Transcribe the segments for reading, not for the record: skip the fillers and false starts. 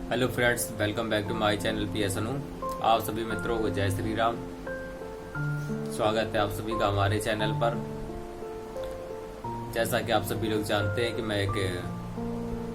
Hello friends, welcome back to my channel PS Anu. आप सभी मित्रों को जय श्री राम। स्वागत है आप सभी का हमारे चैनल पर। जैसा कि आप सभी लोग जानते हैं कि मैं एक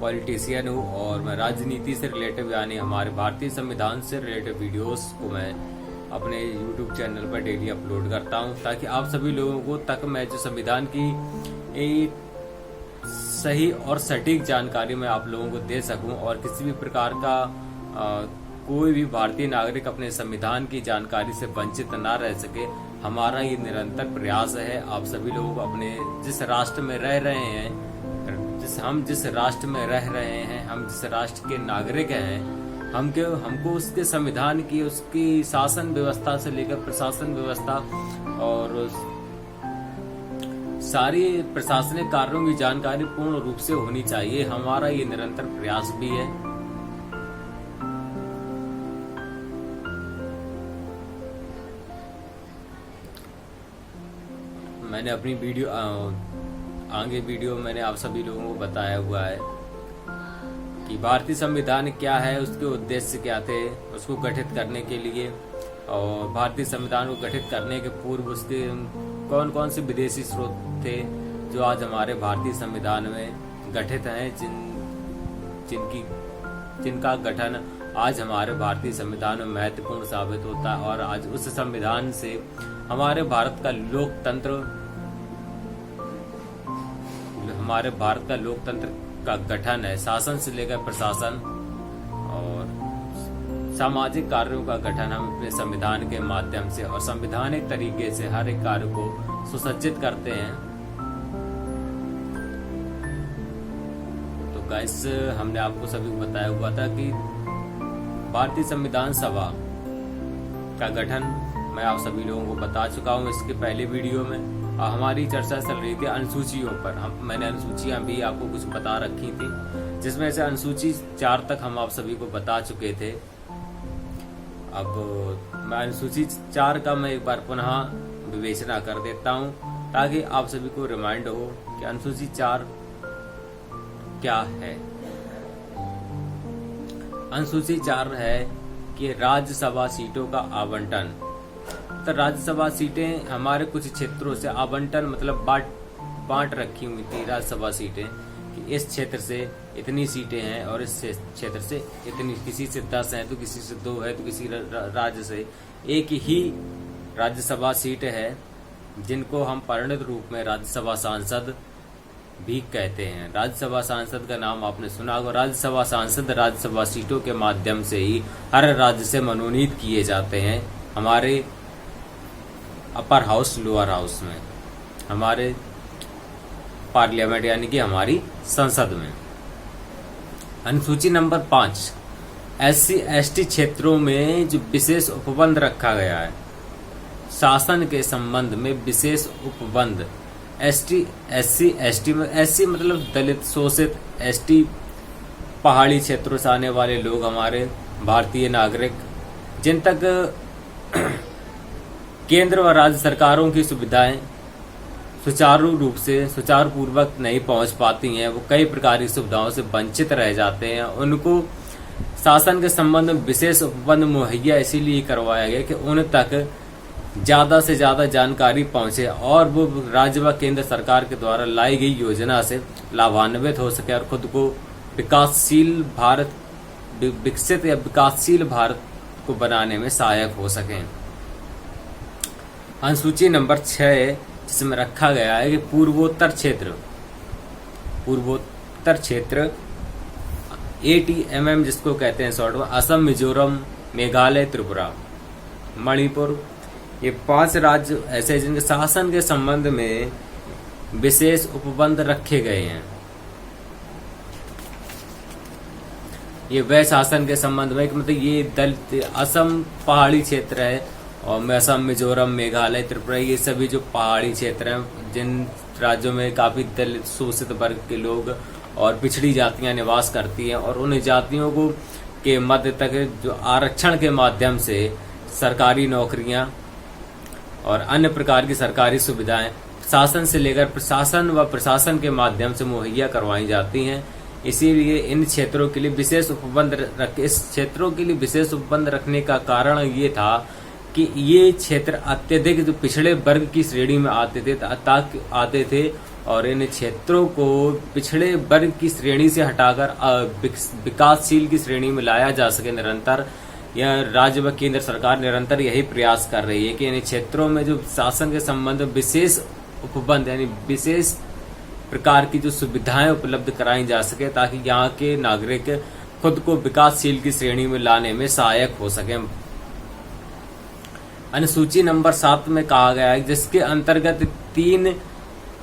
पॉलिटिशियन हूँ और मैं राजनीति से रिलेटिव यानी हमारे भारतीय संविधान से रिलेटिव वीडियोस को मैं अपने यूट्यूब चैनल पर डेली अपलोड करता हूँ, ताकि आप सभी लोगों को तक मैं जो संविधान की एक सही और सटीक जानकारी मैं आप लोगों को दे सकूं और किसी भी प्रकार का कोई भी भारतीय नागरिक अपने संविधान की जानकारी से वंचित ना रह सके। हमारा ये निरंतर प्रयास है। आप सभी लोग अपने जिस राष्ट्र में रह रहे हैं, जिस राष्ट्र में रह रहे हैं, हम जिस राष्ट्र के नागरिक हैं, हमको उसके संविधान की, उसकी शासन व्यवस्था से लेकर प्रशासन व्यवस्था और सारी प्रशासनिक कार्यों की जानकारी पूर्ण रूप से होनी चाहिए। हमारा ये निरंतर प्रयास भी है। मैंने अपनी आगे वीडियो मैंने आप सभी लोगों को बताया हुआ है कि भारतीय संविधान क्या है, उसके उद्देश्य क्या थे उसको गठित करने के लिए, और भारतीय संविधान को गठित करने के पूर्व उसके कौन कौन से विदेशी स्रोत थे जो आज हमारे भारतीय संविधान में गठित हैं, जिनका गठन आज हमारे भारतीय संविधान में महत्वपूर्ण साबित होता है। और आज उस संविधान से हमारे भारत का लोकतंत्र का गठन है। शासन से लेकर प्रशासन और सामाजिक कार्यों का गठन हम अपने संविधान के माध्यम से और संवैधानिक तरीके से हर एक कार्य को सुसज्जित करते हैं। तो गाइस, हमने आपको सभी को बताया हुआ था कि भारतीय संविधान सभा का गठन मैं आप सभी लोगों को बता चुका हूं इसके पहले वीडियो में। और हमारी चर्चा चल रही थी अनुसूचियों पर। मैंने अनुसूचियां भी आपको कुछ बता रखी थी, जिसमें से अनुसूची 4 तक हम आप सभी को बता चुके थे। अब मैं अनुसूची 4 का मैं एक बार पुनः विवेचना कर देता हूं, ताकि आप सभी को रिमाइंड हो कि अनुसूची 4 क्या है। अनुसूची 4 है कि राज्यसभा सीटों का आवंटन। तो राज्यसभा सीटें हमारे कुछ क्षेत्रों से आवंटन मतलब बांट रखी हुई थी राज्यसभा सीटें, कि इस क्षेत्र से इतनी सीटें हैं और इस क्षेत्र से इतनी, किसी से 10 है तो किसी से 2 है तो किसी राज्य से एक ही राज्यसभा सीट है, जिनको हम परिणत रूप में राज्यसभा सांसद भी कहते हैं। राज्यसभा सांसद का नाम आपने सुना होगा। राज्यसभा सांसद राज्यसभा सीटों के माध्यम से ही हर राज्य से मनोनीत किए जाते हैं। हमारे अपर हाउस, लोअर हाउस में, हमारे पार्लियामेंट यानी कि हमारी संसद में। अनुसूची नंबर 5, SC/ST क्षेत्रों में जो विशेष उपबंध रखा गया है, शासन के संबंध में विशेष उपबंध। SC/ST में SC मतलब दलित, शोषित, ST पहाड़ी क्षेत्रों से आने वाले लोग, हमारे भारतीय नागरिक, जिन तक केंद्र व राज्य सरकारों की सुविधाएं सुचारू रूप से सुचारू पूर्वक नहीं पहुंच पाती हैं, वो कई प्रकार की सुविधाओं से वंचित रह जाते हैं। उनको शासन के संबंध में विशेष उपबंध मुहैया इसीलिए करवाया गया कि उन तक ज्यादा से ज्यादा जानकारी पहुंचे और वो राज्य व केंद्र सरकार के द्वारा लाई गई योजना से लाभान्वित हो सके और खुद को विकसित या विकासशील भारत को बनाने में सहायक हो सके। अनुसूची नंबर 6 जिसमें रखा गया है कि पूर्वोत्तर क्षेत्र ATMM जिसको कहते हैं शॉर्ट में, असम, मिजोरम, मेघालय, त्रिपुरा, मणिपुर, ये 5 राज्य ऐसे जिनके शासन के संबंध में विशेष उपबंध रखे गए हैं। ये वह शासन के संबंध में मतलब ये दलित, असम पहाड़ी क्षेत्र है और असम, मिजोरम, मेघालय, त्रिपुरा, ये सभी जो पहाड़ी क्षेत्र हैं, जिन राज्यों में काफी दलित, शोषित वर्ग के लोग और पिछड़ी जातियां निवास करती हैं, और उन जातियों को के मध्य तक जो आरक्षण के माध्यम से सरकारी नौकरियां और अन्य प्रकार की सरकारी सुविधाएं शासन से लेकर प्रशासन व प्रशासन के माध्यम से मुहैया करवाई जाती हैं। इसीलिए इन क्षेत्रों के लिए विशेष उपबंध इस क्षेत्रों के लिए विशेष उपबंध रखने का कारण ये था कि ये क्षेत्र अत्यधिक जो पिछड़े वर्ग की श्रेणी में आते थे और इन क्षेत्रों को पिछड़े वर्ग की श्रेणी से हटाकर विकासशील की श्रेणी में लाया जा सके। निरंतर यह राज्य व केंद्र सरकार निरंतर यही प्रयास कर रही है कि इन क्षेत्रों में जो शासन के संबंध विशेष उपबंध यानी विशेष प्रकार की जो सुविधाएं उपलब्ध कराई जा सके ताकि यहाँ के नागरिक खुद को विकासशील की श्रेणी में लाने में सहायक हो सके। अनुसूची नंबर 7 में कहा गया है जिसके अंतर्गत 3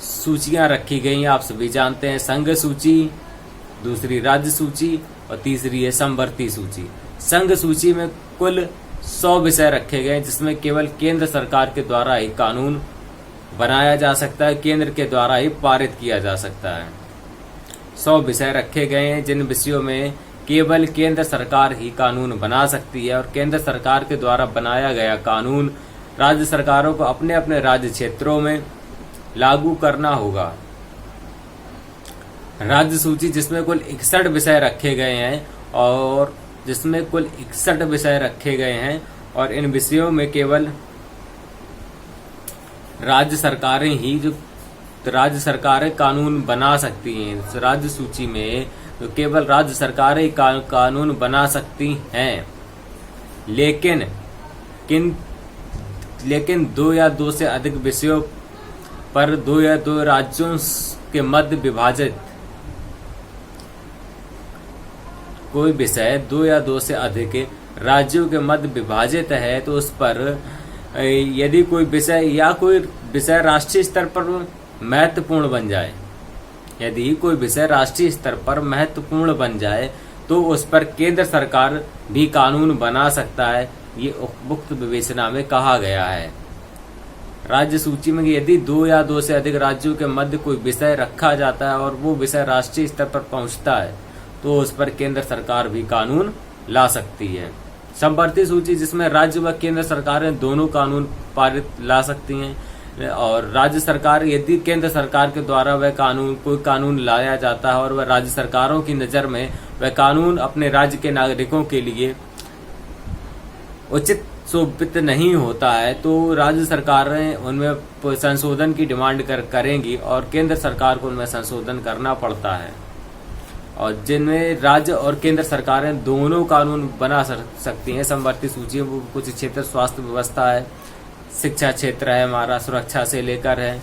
सूचियां रखी गई हैं। आप सभी जानते हैं, संघ सूची, दूसरी राज्य सूची और तीसरी है समवर्ती सूची। संघ सूची में कुल 100 विषय रखे गए जिसमें केवल केंद्र सरकार के द्वारा ही कानून बनाया जा सकता है, केंद्र के द्वारा ही पारित किया जा सकता है। 100 विषय रखे गए हैं जिन विषयों में केवल केंद्र सरकार ही कानून बना सकती है और केंद्र सरकार के द्वारा बनाया गया कानून राज्य सरकारों को अपने अपने राज्य क्षेत्रों में लागू करना होगा। राज्य सूची जिसमें कुल 61 विषय रखे गए हैं और और इन विषयों में केवल राज्य सरकारें कानून बना सकती हैं। राज्य सूची में तो केवल राज्य सरकारें कानून बना सकती हैं, लेकिन 2 या 2 से अधिक विषयों पर 2 या 2 राज्यों के मध्य विभाजित कोई विषय 2 या 2 से अधिक राज्यों के मध्य विभाजित है तो उस पर यदि कोई विषय राष्ट्रीय स्तर पर महत्वपूर्ण बन जाए, यदि कोई विषय राष्ट्रीय स्तर पर महत्वपूर्ण बन जाए तो उस पर केंद्र सरकार भी कानून बना सकता है। ये उपयुक्त विवेचना में कहा गया है। राज्य सूची में यदि 2 या 2 से अधिक राज्यों के मध्य कोई विषय रखा जाता है और वो विषय राष्ट्रीय स्तर पर पहुंचता है तो उस पर केंद्र सरकार भी कानून ला सकती है। समवर्ती सूची जिसमें राज्य व केंद्र सरकारें दोनों कानून पारित ला सकती हैं और राज्य सरकार यदि केंद्र सरकार के द्वारा कोई कानून लाया जाता है और वह राज्य सरकारों की नजर में वह कानून अपने राज्य के नागरिकों के लिए उचित शोभित नहीं होता है तो राज्य सरकारें उनमें संशोधन की डिमांड करेंगी और केंद्र सरकार को उनमें संशोधन करना पड़ता है। और जिनमें राज्य और केंद्र सरकारें दोनों कानून बना सकती हैं समवर्ती सूची में कुछ क्षेत्र स्वास्थ्य व्यवस्था है, शिक्षा क्षेत्र है, हमारा सुरक्षा से लेकर है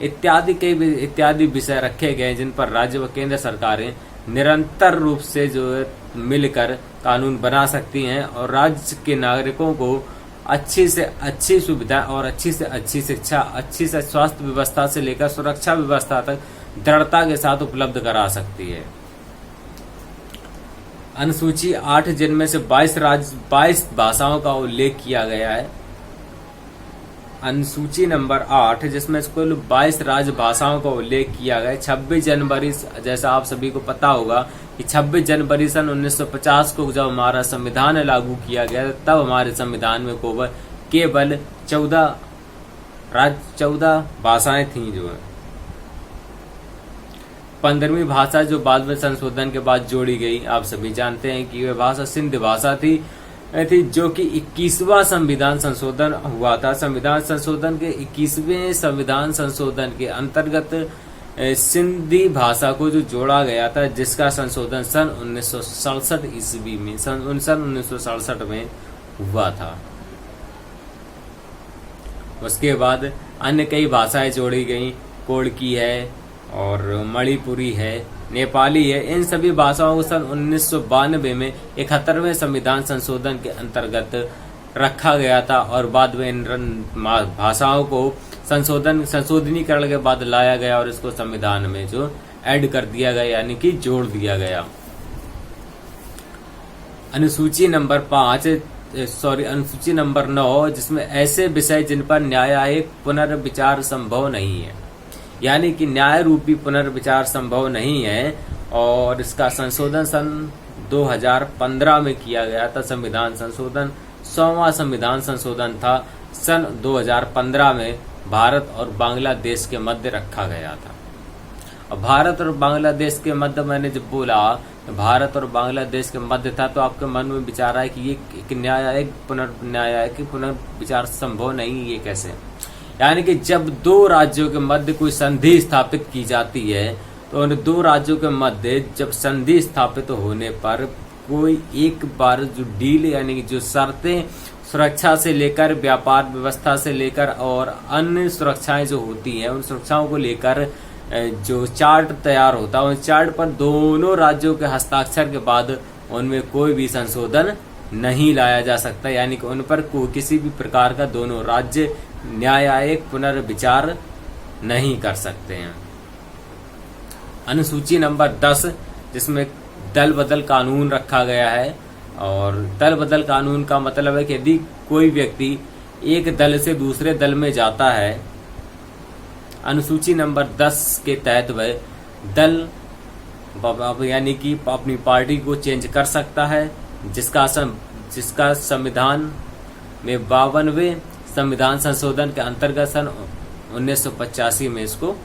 इत्यादि विषय रखे गए जिन पर राज्य व केंद्र सरकारें निरंतर रूप से जो मिलकर कानून बना सकती हैं और राज्य के नागरिकों को अच्छी से अच्छी सुविधा और अच्छी से अच्छी शिक्षा, अच्छी से स्वास्थ्य व्यवस्था से लेकर सुरक्षा व्यवस्था तक दृढ़ता के साथ उपलब्ध करा सकती है। अनुसूची 8 जिनमें से 22 भाषाओं का उल्लेख किया गया है। अनुसूची नंबर 8 जिसमें कुल 22 राजभाषाओं का उल्लेख किया गया है। 26 जनवरी जैसा आप सभी को पता होगा कि 26 जनवरी सन 1950 को जब हमारा संविधान लागू किया गया तब हमारे संविधान में केवल 14 भाषाएं थीं जो है। 15वीं भाषा जो बाद में संशोधन के बाद जोड़ी गई, आप सभी जानते हैं कि वह भाषा सिंध भाषा थी जो कि 21वां संविधान संशोधन हुआ था। संविधान संशोधन के 21वें संविधान संशोधन के अंतर्गत सिंधी भाषा को जो जोड़ा गया था जिसका संशोधन सन 1967 ईस्वी में सन 1967 में हुआ था। उसके बाद अन्य कई भाषाएं जोड़ी गई, कोड़की है और मणिपुरी है, नेपाली है। इन सभी भाषाओं को सन 1992 में 71वें संविधान संशोधन के अंतर्गत रखा गया था और बाद में इन भाषाओं को संशोधनीकरण के बाद लाया गया और इसको संविधान में जो ऐड कर दिया गया यानी कि जोड़ दिया गया। अनुसूची नंबर 9 जिसमें ऐसे विषय जिन पर न्यायिक पुनर्विचार संभव नहीं है, यानी कि न्याय रूपी पुनर्विचार संभव नहीं है और इसका संशोधन सन 2015 में किया गया था। संविधान संशोधन 100वां संविधान संशोधन था, सन 2015 में भारत और बांग्लादेश के मध्य रखा गया था। और भारत और बांग्लादेश के मध्य मैंने जब बोला भारत और बांग्लादेश के मध्य था, तो आपके मन में विचार आया कि ये एक न्यायिक पुनर्विचार संभव नहीं, ये कैसे? यानी कि जब दो राज्यों के मध्य कोई संधि स्थापित की जाती है, तो उन दो राज्यों के मध्य जब संधि स्थापित होने पर कोई एक बार जो डील यानी कि जो शर्तें सुरक्षा से लेकर व्यापार व्यवस्था से लेकर और अन्य सुरक्षाएं जो होती हैं, उन सुरक्षाओं को लेकर जो चार्ट तैयार होता है, उस चार्ट पर दोनों राज्यों के हस्ताक्षर के बाद उनमें कोई भी संशोधन नहीं लाया जा सकता। यानी कि उन पर किसी भी प्रकार का दोनों राज्य न्यायिक पुनर्विचार नहीं कर सकते हैं। अनुसूची नंबर 10 जिसमें दल बदल कानून रखा गया है, और दल बदल कानून का मतलब है कि यदि कोई व्यक्ति एक दल से दूसरे दल में जाता है, अनुसूची नंबर 10 के तहत वह दल यानी कि अपनी पार्टी को चेंज कर सकता है, जिसका संविधान में 52वें संविधान संशोधन के अंतर्गत सन 1985 में इसको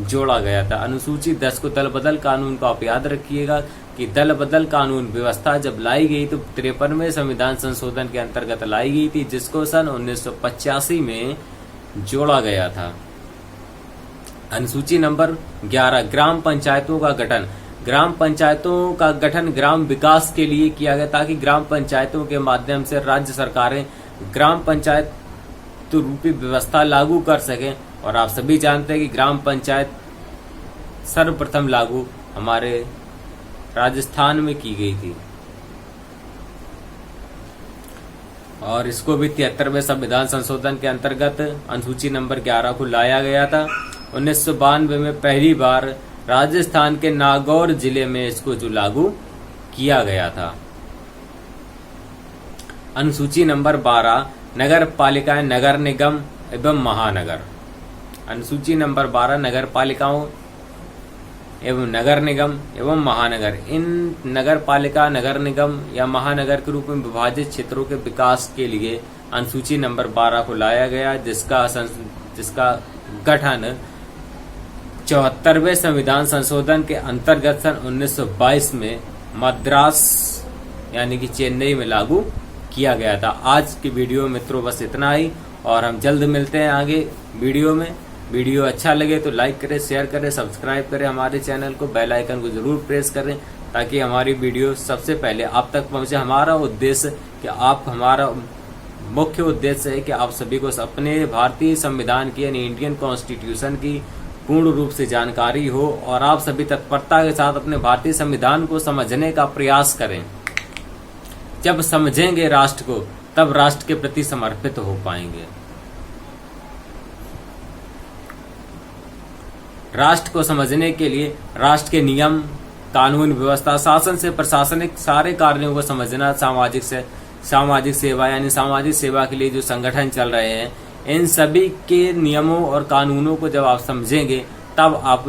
जोड़ा गया था। अनुसूची 10 को दल बदल कानून को आप याद रखिएगा कि दल बदल कानून व्यवस्था जब लाई गई तो 53वें संविधान संशोधन के अंतर्गत लाई गई थी, जिसको सन 1985 में जोड़ा गया था। अनुसूची नंबर 11 ग्राम पंचायतों का गठन। ग्राम पंचायतों का गठन ग्राम विकास के लिए किया गया, ताकि ग्राम पंचायतों के माध्यम से राज्य सरकारें ग्राम पंचायत रूपी व्यवस्था लागू कर सकें। और आप सभी जानते हैं कि ग्राम पंचायत सर्वप्रथम लागू हमारे राजस्थान में की गई थी, और इसको भी 73वें संविधान संशोधन के अंतर्गत अनुसूची नंबर 11 को लाया गया था। 1992 में पहली बार राजस्थान के नागौर जिले में इसको जो लागू किया गया था। अनुसूची नंबर 12 नगर पालिकाएं, नगर निगम एवं महानगर। अनुसूची नंबर 12 नगर पालिकाओं एवं नगर निगम एवं महानगर। इन नगर पालिका, नगर निगम या महानगर के रूप में विभाजित क्षेत्रों के विकास के लिए अनुसूची नंबर 12 को लाया गया, जिसका गठन 74वें संविधान संशोधन के अंतर्गत सन 1922 में मद्रास यानी कि चेन्नई में लागू किया गया था। आज की वीडियो मित्रों बस इतना ही, और हम जल्द मिलते हैं आगे वीडियो में। वीडियो अच्छा लगे तो लाइक करें, शेयर करें, सब्सक्राइब करें हमारे चैनल को, बेल आइकन को जरूर प्रेस करें, ताकि हमारी वीडियो सबसे पहले आप तक पहुंचे। हमारा मुख्य उद्देश्य है कि आप सभी को अपने भारतीय संविधान की यानी इंडियन कॉन्स्टिट्यूशन की पूर्ण रूप से जानकारी हो, और आप सभी तत्परता के साथ अपने भारतीय संविधान को समझने का प्रयास करें। जब समझेंगे राष्ट्र को, तब राष्ट्र के प्रति समर्पित हो पाएंगे। राष्ट्र को समझने के लिए राष्ट्र के नियम, कानून व्यवस्था, शासन से प्रशासनिक सारे कार्यों को समझना, सामाजिक सेवा यानी सामाजिक सेवा के लिए जो संगठन चल रहे हैं, इन सभी के नियमों और कानूनों को जब आप समझेंगे, तब आप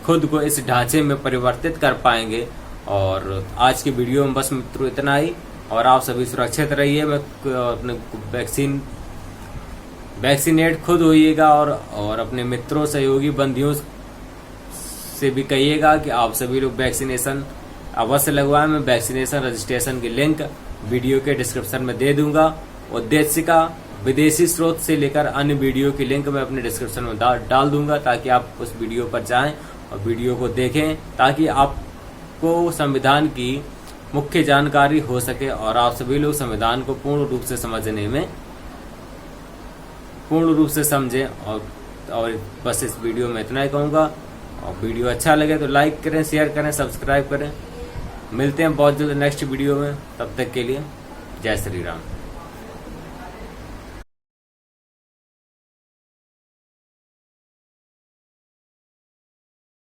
खुद को इस ढांचे में परिवर्तित कर पाएंगे। और आज की वीडियो में बस मित्रों इतना ही, और आप सभी सुरक्षित रहिए। अपने वैक्सीनेट खुद होइएगा, और अपने मित्रों, सहयोगी, बंधुओं से भी कहिएगा कि आप सभी लोग वैक्सीनेशन अवश्य लगवाएं। मैं वैक्सीनेशन रजिस्ट्रेशन की लिंक वीडियो के डिस्क्रिप्शन में दे दूंगा। उद्देश्य का विदेशी स्रोत से लेकर अन्य वीडियो की लिंक मैं अपने डिस्क्रिप्शन में डाल दूंगा, ताकि आप उस वीडियो पर जाएं और वीडियो को देखें, ताकि आपको संविधान की मुख्य जानकारी हो सके, और आप सभी लोग संविधान को पूर्ण रूप से समझने में पूर्ण रूप से समझें। और बस इस वीडियो में इतना ही कहूँगा, और वीडियो अच्छा लगे तो लाइक करें, शेयर करें, सब्सक्राइब करें। मिलते हैं बहुत जल्द नेक्स्ट वीडियो में, तब तक के लिए जय श्री राम।